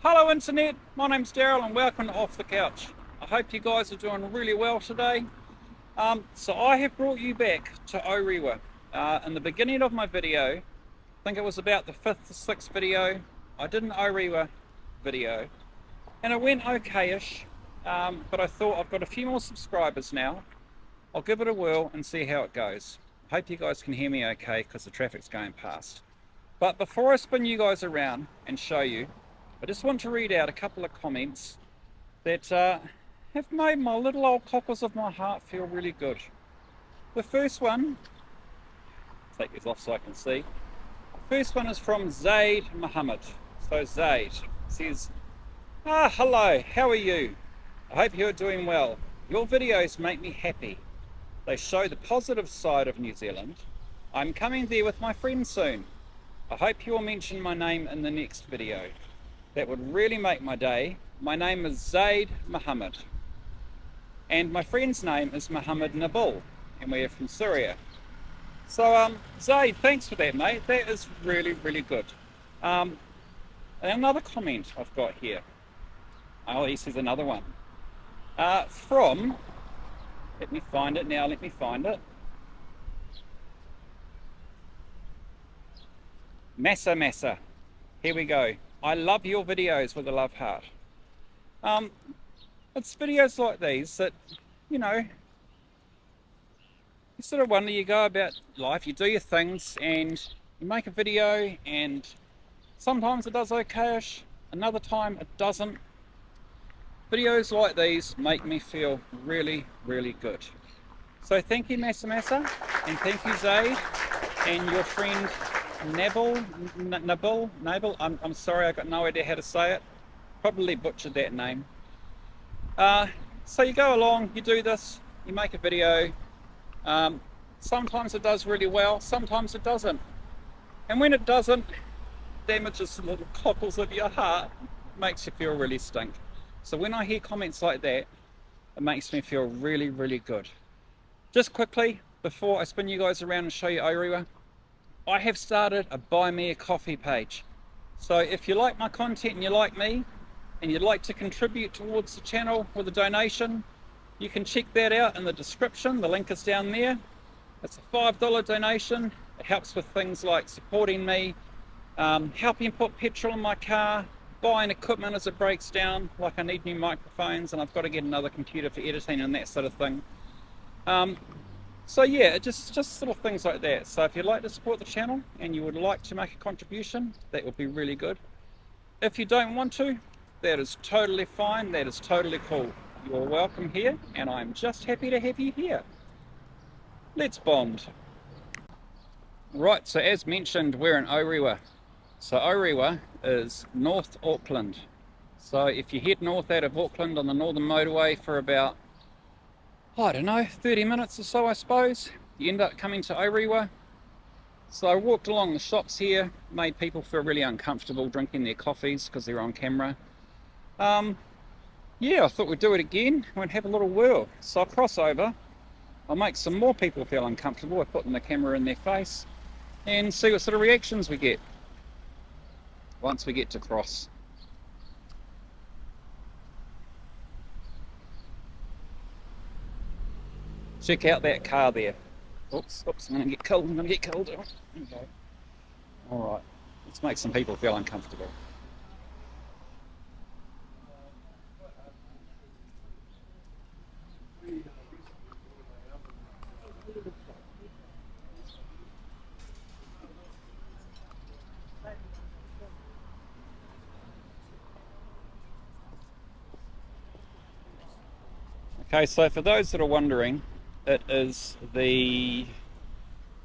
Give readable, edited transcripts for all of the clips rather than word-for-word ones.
Hello Internet, my name's Daryl and welcome to Off the Couch. I hope you guys are doing really well today. So I have brought you back to Orewa. In the beginning of my video, I think it was about the 5th or 6th video, I did an Orewa video and it went okay-ish, but I thought I've got a few more subscribers now. I'll give it a whirl and see how it goes. I hope you guys can hear me okay because the traffic's going past. But before I spin you guys around and show you, I just want to read out a couple of comments that have made my little old cockles of my heart feel really good. The first one, take this off so I can see. The first one is from Zaid Muhammad. So Zaid says, hello, how are you? I hope you're doing well. Your videos make me happy. They show the positive side of New Zealand. I'm coming there with my friends soon. I hope you will mention my name in the next video. That would really make my day. My name is Zaid Muhammad. And my friend's name is Muhammad Nabil. And we're from Syria. So, Zaid, thanks for that, mate. That is really, really good. And another comment I've got here. Oh, this is another one. From, let me find it now, let me find it. Massa. Here we go. I love your videos with a love heart. It's videos like these that, you know, you sort of wonder, you go about life, you do your things and you make a video and sometimes it does okay-ish, another time it doesn't. Videos like these make me feel really, really good. So thank you Massa and thank you Zaid and your friend Nabil. I'm sorry, I got no idea how to say it. Probably butchered that name. So you go along, you do this, you make a video. Sometimes it does really well, sometimes it doesn't. And when it doesn't, damages the little cockles of your heart, makes you feel really stink. So when I hear comments like that, it makes me feel really, really good. Just quickly, before I spin you guys around and show you Orewa, I have started a Buy Me a Coffee page. So if you like my content and you like me, and you'd like to contribute towards the channel with a donation, you can check that out in the description. The link is down there. It's a $5 donation. It helps with things like supporting me, helping put petrol in my car, buying equipment as it breaks down, like I need new microphones and I've got to get another computer for editing and that sort of thing. So yeah, just little things like that. So if you'd like to support the channel and you would like to make a contribution, that would be really good. If you don't want to, that is totally fine, that is totally cool. You're welcome here, and I'm just happy to have you here. Let's bond. Right, so as mentioned, we're in Orewa. So Orewa is North Auckland. So if you head north out of Auckland on the Northern Motorway for about, I don't know, 30 minutes or so I suppose, you end up coming to Orewa. So I walked along the shops here, made people feel really uncomfortable drinking their coffees because they're on camera. Yeah, I thought we'd do it again and have a little whirl. So I'll cross over, I'll make some more people feel uncomfortable by putting the camera in their face and see what sort of reactions we get once we get to cross. Check out that car there. Oops, I'm gonna get cold, Okay. Alright, let's make some people feel uncomfortable. Okay, so for those that are wondering, it is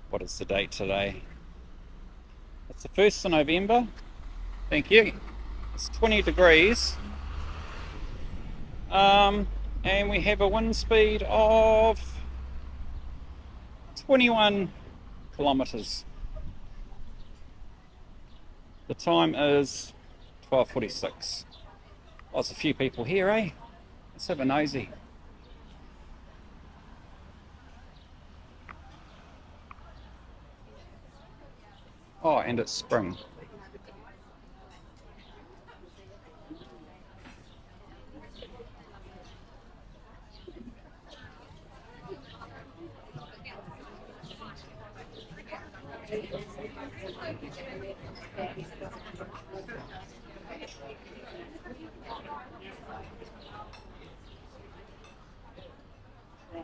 what is the date today? It's the 1st of November. Thank you. It's 20 degrees. And we have a wind speed of 21 kilometers. The time is 12:46. Oh, there's a few people here, eh? Let's have a nosy. Oh, and it's spring.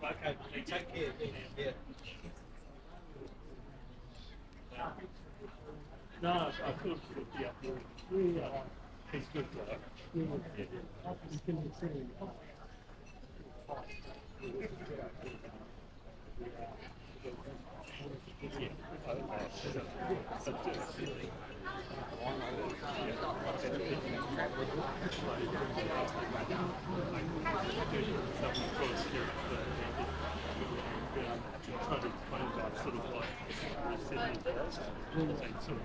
Okay, take care. Yeah. No, I thought it would be up there. He's good though. Trying to explain about sort of like resetting the house, sort of,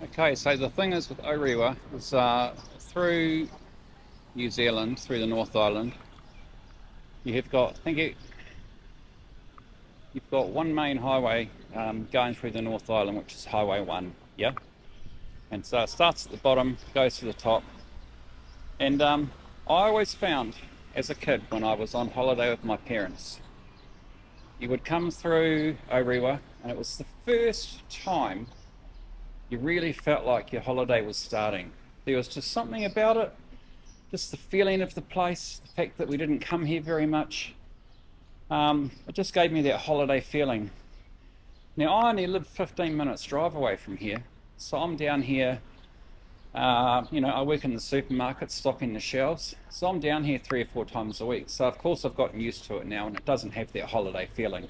Okay, so the thing is with Orewa is through New Zealand, through the North Island, you've got, you've got one main highway going through the North Island, which is Highway 1, yeah? And so it starts at the bottom, goes to the top. And I always found, as a kid, when I was on holiday with my parents, you would come through Orewa, and it was the first time you really felt like your holiday was starting. There was just something about it, just the feeling of the place, the fact that we didn't come here very much. It just gave me that holiday feeling. Now, I only live 15 minutes drive away from here, so I'm down here, you know, I work in the supermarket stocking the shelves, so I'm down here 3 or 4 times a week. So of course I've gotten used to it now, and it doesn't have that holiday feeling.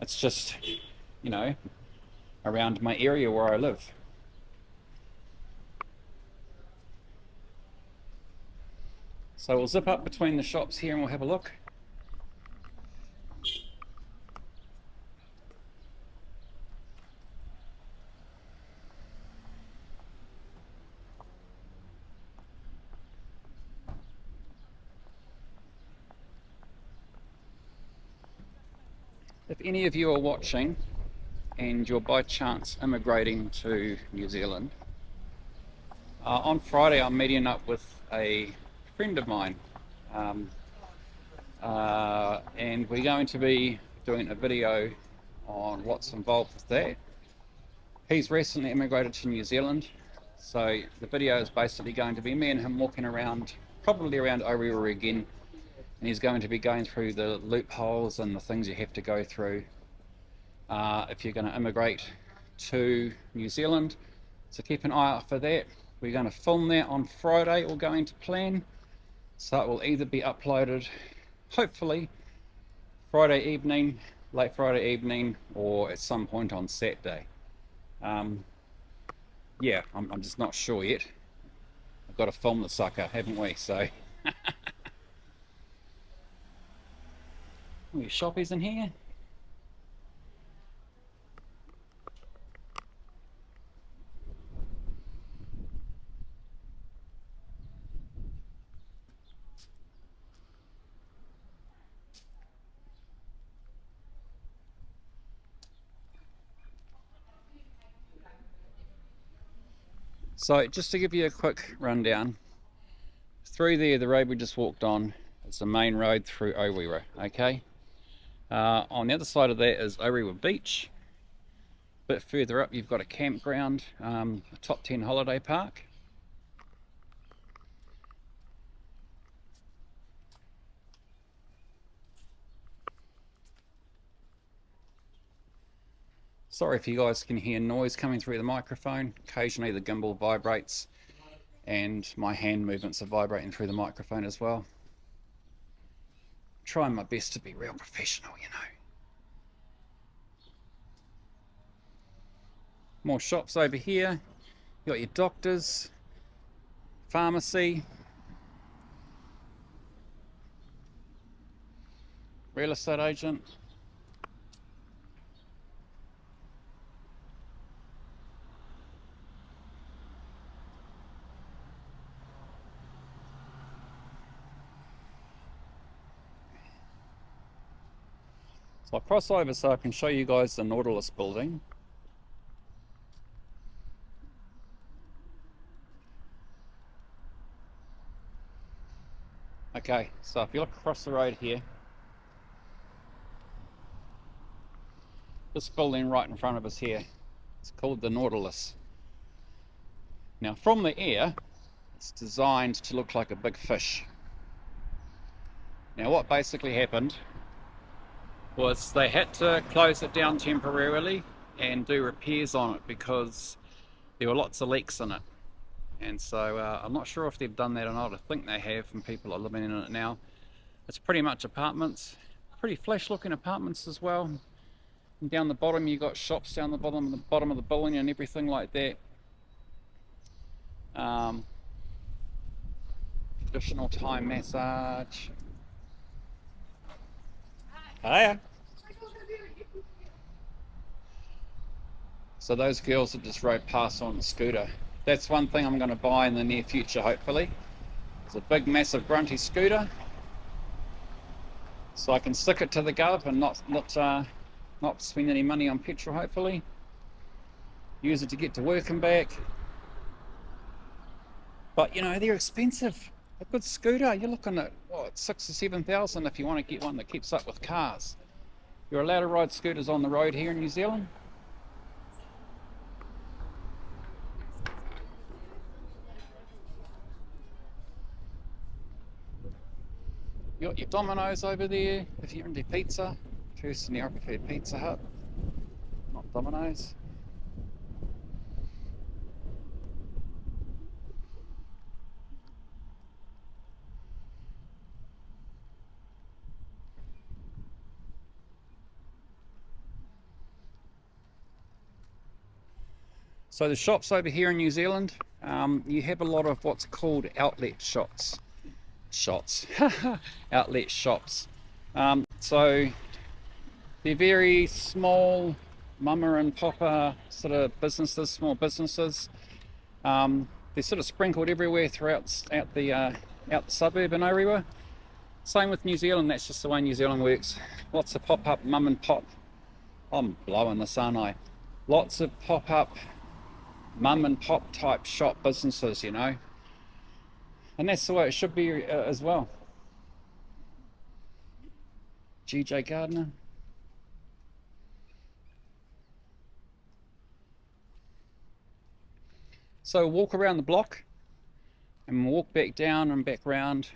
It's just, you know, around my area where I live. So we'll zip up between the shops here and we'll have a look. If any of you are watching and you're by chance immigrating to New Zealand, on Friday I'm meeting up with a friend of mine, and we're going to be doing a video on what's involved with that. He's recently immigrated to New Zealand, so the video is basically going to be me and him walking around, probably around Orewa again, and he's going to be going through the loopholes and the things you have to go through if you're going to immigrate to New Zealand. So keep an eye out for that. We're going to film that on Friday, or going to plan, so it will either be uploaded hopefully Friday evening, late Friday evening, or at some point on Saturday. Yeah, I'm just not sure yet. I've got to film the sucker, haven't we? So your shoppies in here. So just to give you a quick rundown, through there, the road we just walked on, it's the main road through Orewa, okay? On the other side of that is Orewa Beach. A bit further up you've got a campground, a top 10 holiday park. Sorry if you guys can hear noise coming through the microphone. Occasionally the gimbal vibrates and my hand movements are vibrating through the microphone as well. I'm trying my best to be real professional, you know. More shops over here. You got your doctors, pharmacy, real estate agent. So I'll cross over so I can show you guys the Nautilus building. Okay, so if you look across the road here, this building right in front of us here, it's called the Nautilus. Now from the air, it's designed to look like a big fish. Now what basically happened was they had to close it down temporarily and do repairs on it because there were lots of leaks in it. And so I'm not sure if they've done that or not. I think they have, and people are living in it now. It's pretty much apartments, pretty flash looking apartments as well. And down the bottom you got shops down the bottom of the building and everything like that. Traditional Thai massage. Hiya. So those girls that just rode past on the scooter. That's one thing I'm going to buy in the near future, hopefully. It's a big, massive, grunty scooter, so I can stick it to the gov and not spend any money on petrol. Hopefully, use it to get to work and back. But you know, they're expensive. A good scooter, you're looking at what, 6,000 or 7,000 if you want to get one that keeps up with cars. You're allowed to ride scooters on the road here in New Zealand. You got your Domino's over there if you're into pizza. Personally, I prefer Pizza Hut, not Domino's. So the shops over here in New Zealand, you have a lot of what's called outlet outlet shops. So they're very small mama and papa sort of businesses, small businesses. They're sort of sprinkled everywhere throughout out the suburb in Orewa. Same with New Zealand, that's just the way New Zealand works. Lots of pop-up mum and pop. I'm blowing this, aren't I? Lots of pop-up mum and pop type shop businesses, you know. And that's the way it should be as well. GJ Gardner. So walk around the block and walk back down and back round.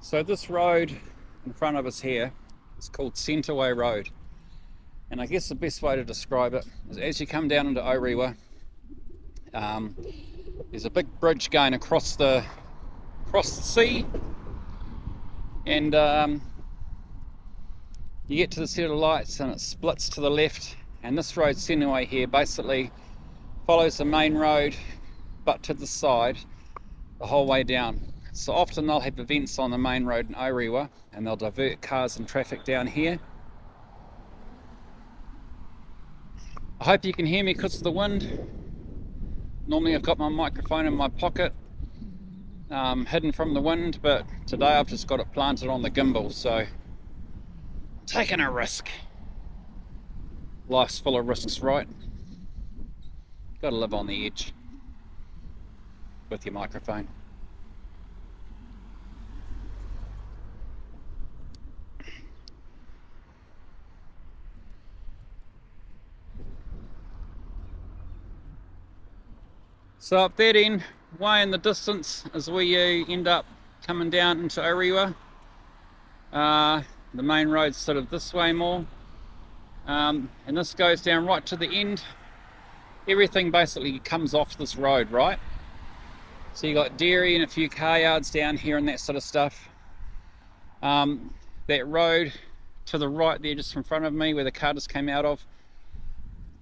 So this road in front of us here is called Centreway Road, and I guess the best way to describe it is as you come down into Orewa, there's a big bridge going across the sea, and you get to the set of lights and it splits to the left, and this road Centreway here basically follows the main road but to the side the whole way down. So often they'll have events on the main road in Orewa and they'll divert cars and traffic down here. I hope you can hear me because of the wind. Normally I've got my microphone in my pocket, hidden from the wind, but today I've just got it planted on the gimbal, so taking a risk. Life's full of risks, right? Gotta live on the edge with your microphone. So up that end, way in the distance, is where you end up coming down into Orewa. The main road's sort of this way more. And this goes down right to the end. Everything basically comes off this road, right? So you got dairy and a few car yards down here and that sort of stuff. That road to the right there, just in front of me, where the car just came out of.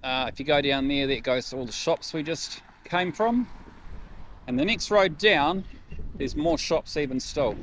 If you go down there, that goes to all the shops we just came from. And the next road down, there's more shops even still.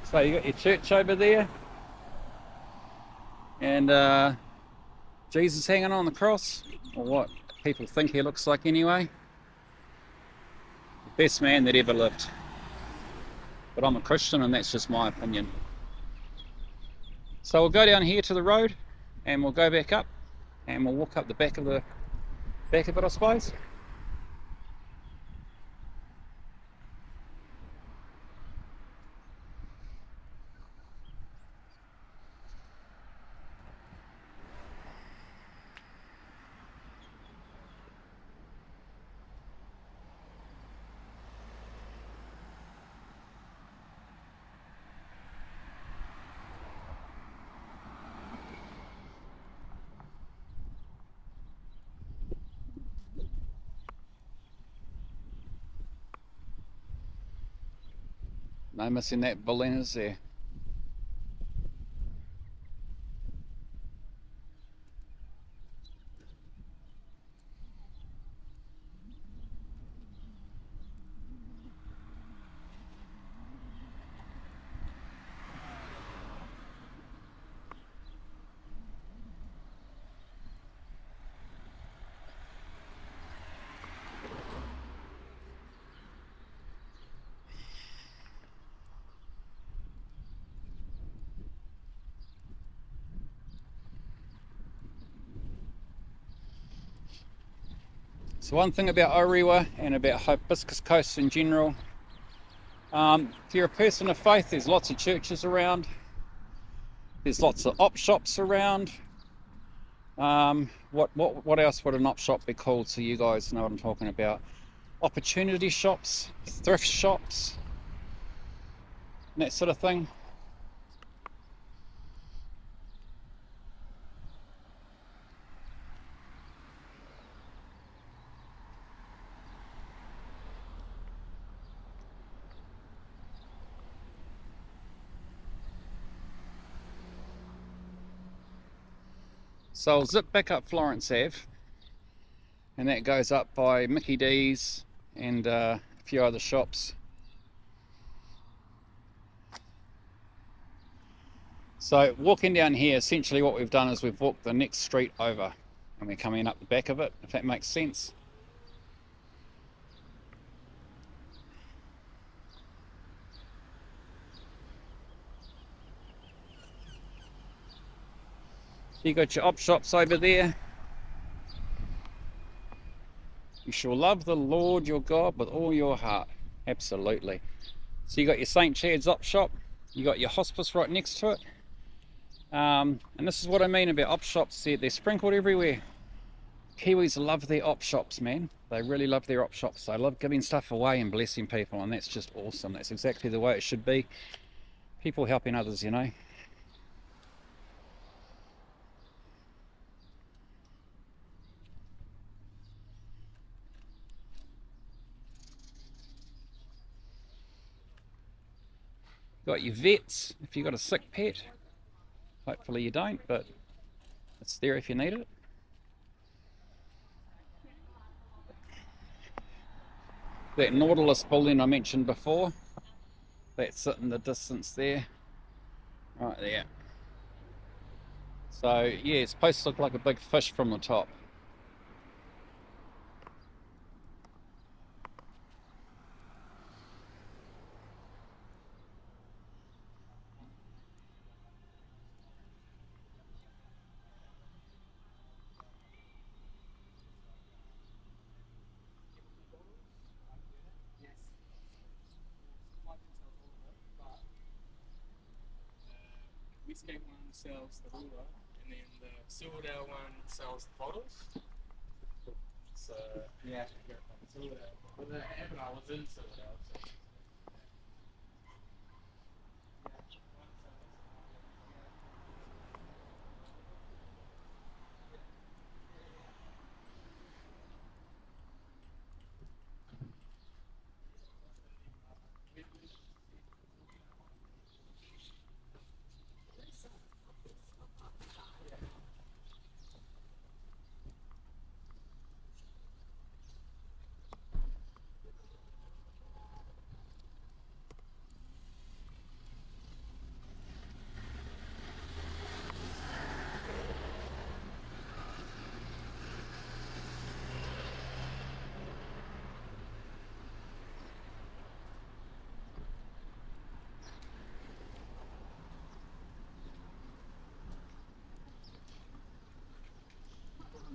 So you got your church over there, and Jesus hanging on the cross, or what people think he looks like anyway. The best man that ever lived. But I'm a Christian, and that's just my opinion. So we'll go down here to the road, and we'll go back up, and we'll walk up the back of it, I suppose. No missing that building, is there? So one thing about Orewa and about Hibiscus Coast in general, if you're a person of faith, there's lots of churches around, there's lots of op shops around. What else would an op shop be called, so you guys know what I'm talking about? Opportunity shops, thrift shops, and that sort of thing. So I'll zip back up Florence Ave, and that goes up by Mickey D's and a few other shops. So walking down here, essentially what we've done is we've walked the next street over, and we're coming up the back of it, if that makes sense. You got your op shops over there. You shall love the Lord your God with all your heart. Absolutely. So you got your St. Chad's op shop. You got your hospice right next to it. And this is what I mean about op shops. They're sprinkled everywhere. Kiwis love their op shops, man. They really love their op shops. They love giving stuff away and blessing people, and that's just awesome. That's exactly the way it should be. People helping others, you know. Got your vets if you've got a sick pet. Hopefully you don't, but it's there if you need it. That Nautilus building I mentioned before, that's it in the distance there, right there. So yeah, it's supposed to look like a big fish from the top. landscape one sells the ruler, and then the Silverdale one sells the bottles. So yeah, Silverdale. But the happened, I was in Silverdale. So.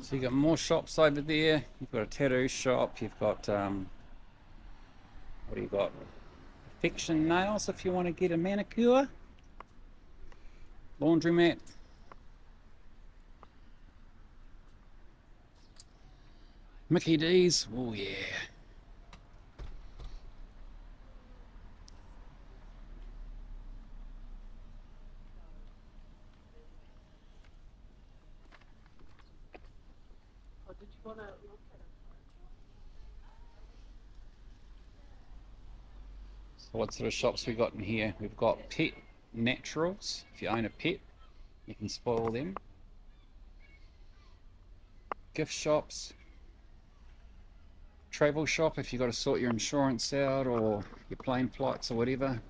So you've got more shops over there. You've got a tattoo shop. You've got, what do you got? Affection nails if you want to get a manicure. Laundromat. Mickey D's. Oh yeah. So what sort of shops we got in here? We've got pet naturals. If you own a pet, you can spoil them. Gift shops. Travel shop if you've got to sort your insurance out or your plane flights or whatever.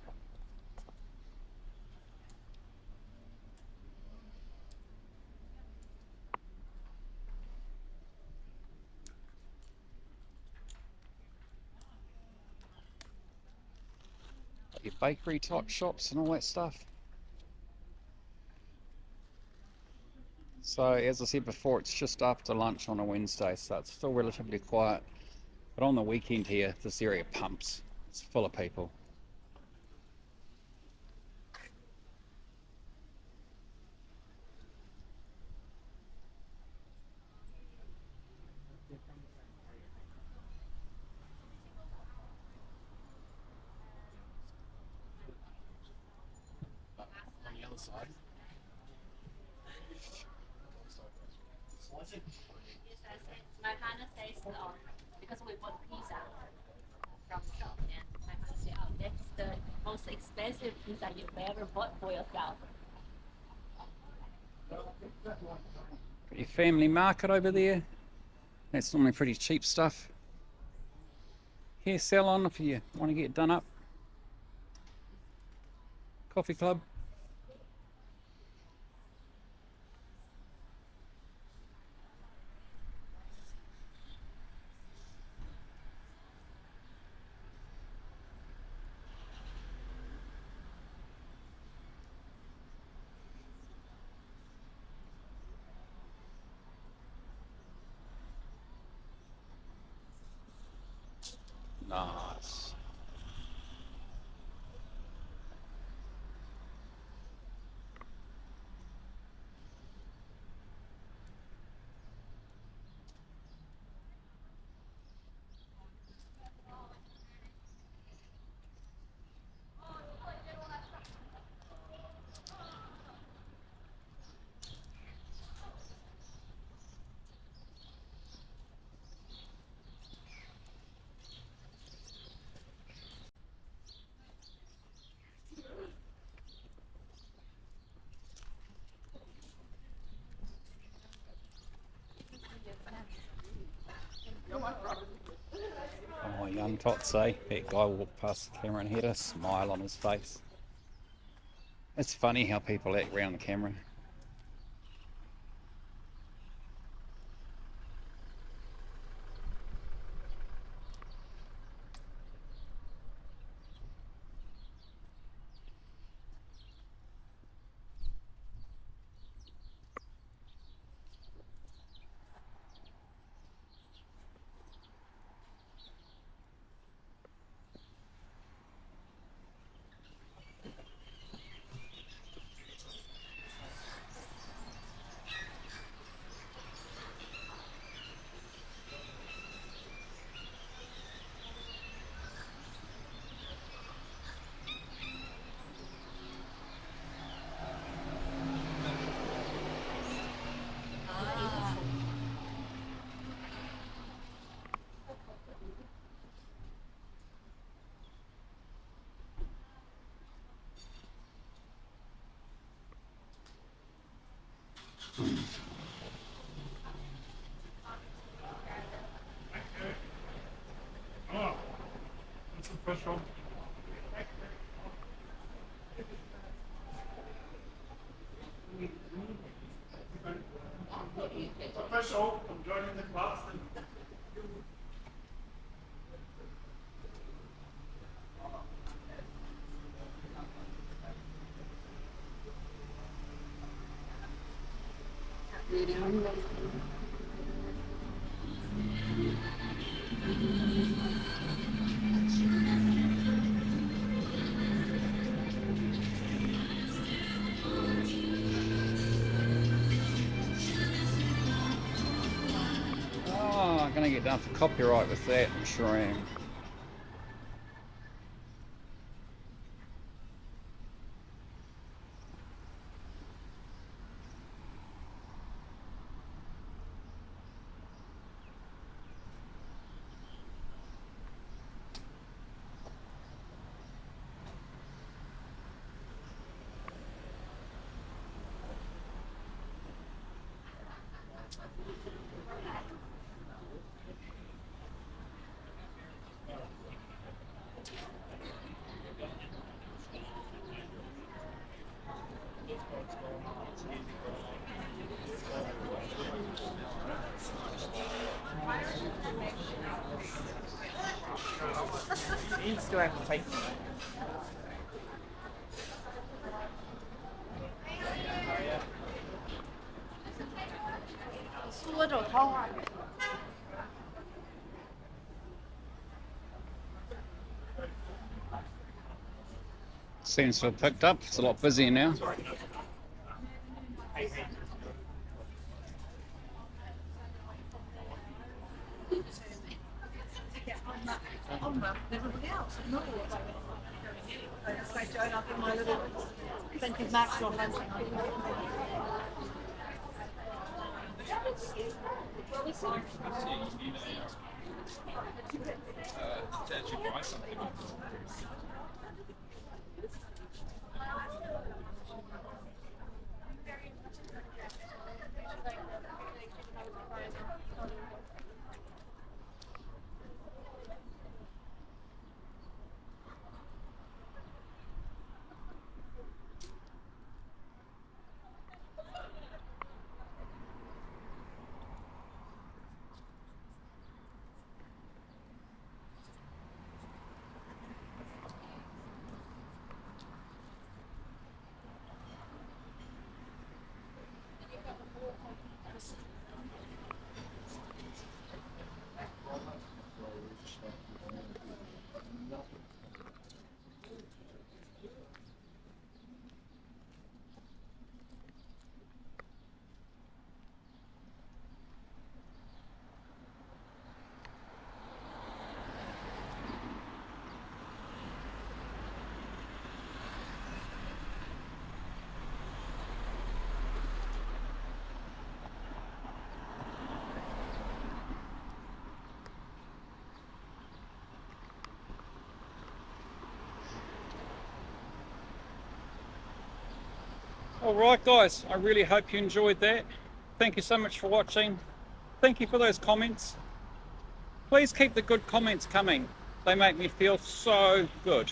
Got your bakery type shops and all that stuff. So as I said before, it's just after lunch on a Wednesday, so it's still relatively quiet. But on the weekend here, this area pumps. It's full of people. On the other side. My partner says, because we bought pizza from the shop, and my partner said, oh, that's the most expensive pizza you've ever bought for yourself. Got your family market over there. That's normally pretty cheap stuff. Hair salon if you want to get done up. Coffee club. Nice. Oh, young tots, eh? That guy walked past the camera and had a smile on his face. It's funny how people act around the camera. Oh, that's official. Official. I'm joining the class. Oh, I'm gonna get done for copyright with that, I'm sure I am. You still have to take them. 梳嗰度湯啊！ Seems to have picked up. It's a lot busier now. Everybody else, not all of them. I just like showing up in my little vintage Maxwell hunting. Alright guys, I really hope you enjoyed that. Thank you so much for watching. Thank you for those comments. Please keep the good comments coming. They make me feel so good.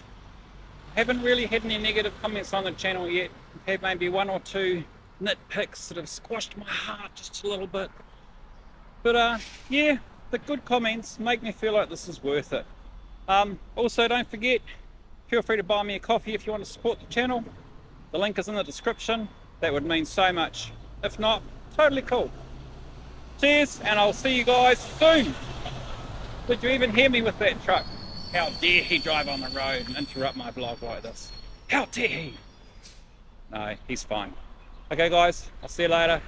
Haven't really had any negative comments on the channel yet. I've had maybe one or two nitpicks that have squashed my heart just a little bit. But yeah, the good comments make me feel like this is worth it. Also, don't forget, feel free to buy me a coffee if you want to support the channel. The link is in the description. That would mean so much. If not, totally cool. Cheers, and I'll see you guys soon. Did you even hear me with that truck? How dare he drive on the road and interrupt my vlog like this? How dare he? No, he's fine. Okay guys, I'll see you later.